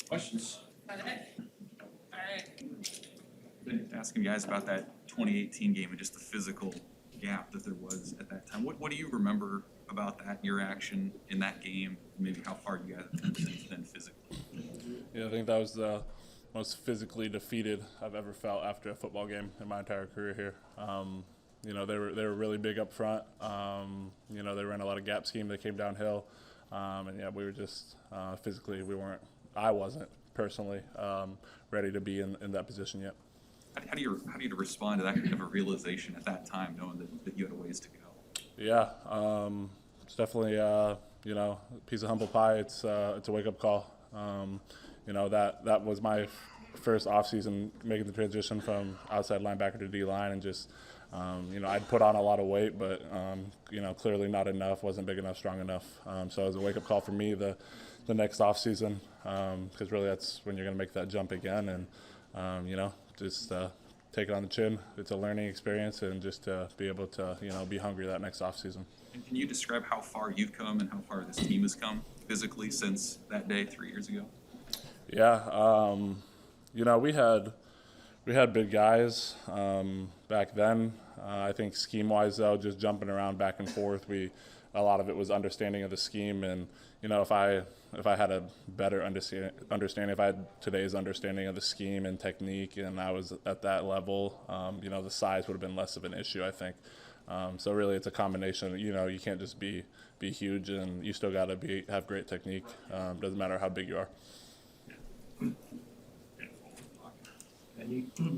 Questions? All right. Been asking guys about that 2018 game and just the physical gap that there was at that time. What do you remember about that, your action in that game, maybe how far you guys have come since then physically? Yeah, I think that was the most physically defeated I've ever felt after a football game in my entire career here. They were really big up front. They ran a lot of gap scheme. They came downhill, we were just physically I wasn't personally ready to be in that position yet. How do you respond to that kind of a realization at that time, knowing that you had a ways to go? Yeah, it's definitely a piece of humble pie. It's a wake up call. That was my first offseason making the transition from outside linebacker to D line, and just I'd put on a lot of weight, but clearly not enough, wasn't big enough, strong enough. So it was a wake up call for me the next offseason, because really that's when you're going to make that jump again, and just take it on the chin. It's a learning experience, and just to be able to be hungry that next offseason. And can you describe how far you've come and how far this team has come physically since that day 3 years ago? Yeah, we had big guys back then. I think scheme-wise, though, just jumping around back and forth, a lot of it was understanding of the scheme. And if I had a better understanding, if I had today's understanding of the scheme and technique, and I was at that level, the size would have been less of an issue, I think. So really, it's a combination. You can't just be huge, and you still got to have great technique. Doesn't matter how big you are. And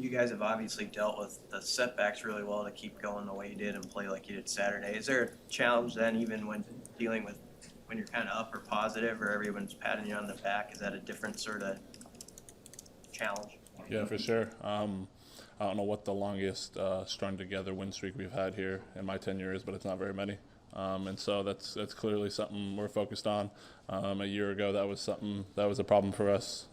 you guys have obviously dealt with the setbacks really well to keep going the way you did and play like you did Saturday. Is there a challenge then, even when dealing with when you're kind of up or positive or everyone's patting you on the back? Is that a different sort of challenge? Yeah, for sure. I don't know what the longest strung together win streak we've had here in my tenure is, but it's not very many. And so that's clearly something we're focused on. A year ago, that was a problem for us.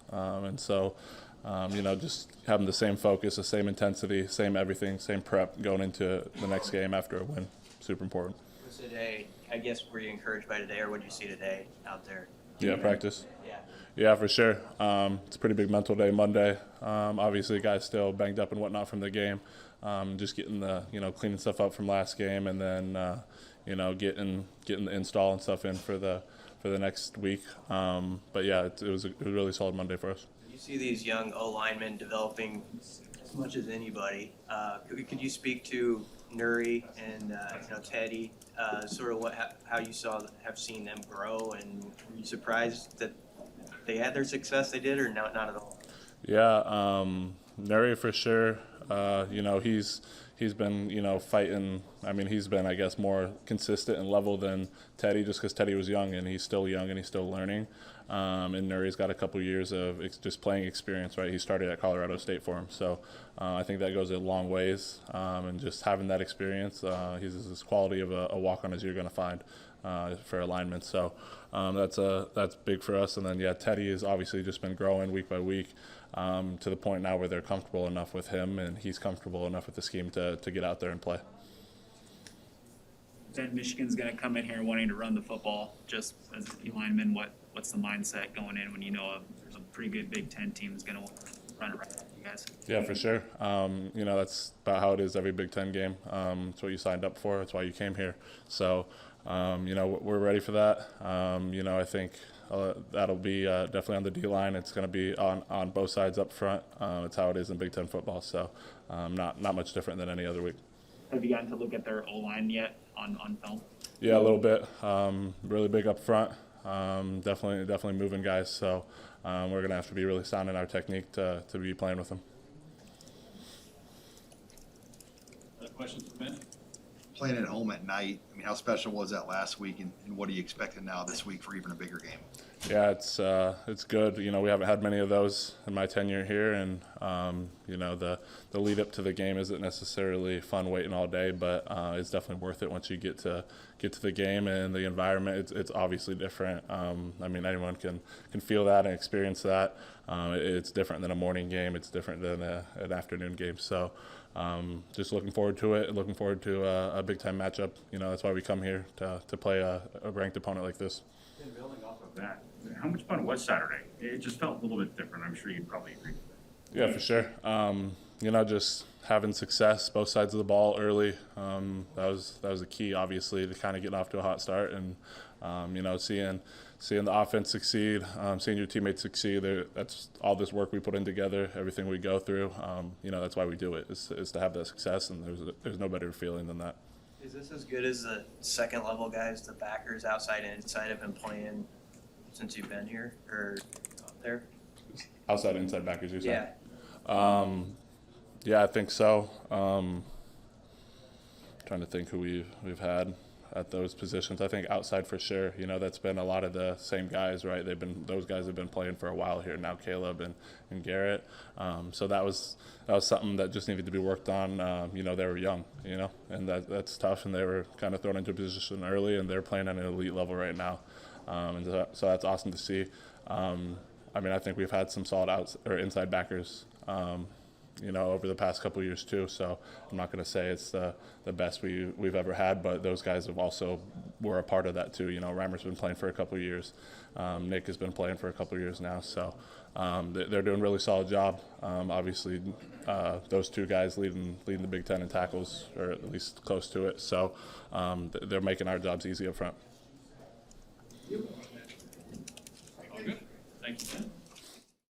Just having the same focus, the same intensity, same everything, same prep going into the next game after a win, super important. Today, I guess, were you encouraged by today, or what did you see today out there? Yeah, practice. Yeah. Yeah, for sure. It's a pretty big mental day Monday. Obviously, guys still banged up and whatnot from the game. Just getting the cleaning stuff up from last game, and then getting the install and stuff in for the next week. But yeah, it was a really solid Monday for us. You see these young O linemen developing as much as anybody. Could you speak to Nuri and Teddy, sort of how you have seen them grow, and were you surprised that they had their success they did, or not at all? Yeah, Nuri for sure. He's been fighting. I mean, he's been, I guess, more consistent and level than Teddy, just because Teddy was young and he's still young and he's still learning. And Nuri's got a couple years of just playing experience, right? He started at Colorado State for him, so I think that goes a long ways. And just having that experience, he's as quality of a walk-on as you're going to find for alignment. So that's big for us. And then Teddy has obviously just been growing week by week to the point now where they're comfortable enough with him, and he's comfortable enough with the scheme to get out there and play. Then Michigan's going to come in here wanting to run the football. Just as a lineman, what's the mindset going in when there's a pretty good Big Ten team that's going to run around you guys? Yeah, for sure. That's about how it is every Big Ten game. It's what you signed up for. It's why you came here. So, we're ready for that. I think that'll be definitely on the D-line. It's going to be on both sides up front. It's how it is in Big Ten football. So, not much different than any other week. Have you gotten to look at their O-line yet on film? Yeah, a little bit. Really big up front. Definitely moving guys. So we're going to have to be really sound in our technique to be playing with them. Other questions for Ben? Playing at home at night, I mean, how special was that last week, and what are you expecting now this week for even a bigger game? Yeah, it's good. We haven't had many of those in my tenure here, and the lead up to the game isn't necessarily fun waiting all day, but it's definitely worth it once you get to the game and the environment. It's obviously different. Anyone can feel that and experience that. It's different than a morning game. It's different than an afternoon game. So just looking forward to it. Looking forward to a big time matchup. That's why we come here to play a ranked opponent like this. Building off of that, how much fun was Saturday? it just felt a little bit different. I'm sure you'd probably agree with that. Yeah, for sure. You know, just having success both sides of the ball early. That was a key, obviously, to kind of getting off to a hot start, and you know, seeing the offense succeed, seeing your teammates succeed. That's all this work we put in together, everything we go through. You know, that's why we do it, is to have that success, and there's no better feeling than that. Is this as good as the second level guys, the backers outside and inside have been playing since you've been here or out there? Outside, inside backers, you said? Yeah. Yeah, I think so. Trying to think who we've had at those positions. I think outside for sure. You know, that's been a lot of the same guys, right? Those guys have been playing for a while here now, Caleb and Garrett. So that was something that just needed to be worked on. You know, they were young, you know, and that's tough. And they were kind of thrown into a position early, and they're playing at an elite level right now. And so that's awesome to see. I mean, I think we've had some solid inside backers, you know, over the past couple of years too. So I'm not going to say it's the best we've ever had, but those guys have also were a part of that too. You know, Reimer's been playing for a couple of years. Nick has been playing for a couple of years now. So they're doing a really solid job. Obviously, those two guys leading the Big Ten in tackles, or at least close to it. So they're making our jobs easy up front. All good. Thank you, Ben.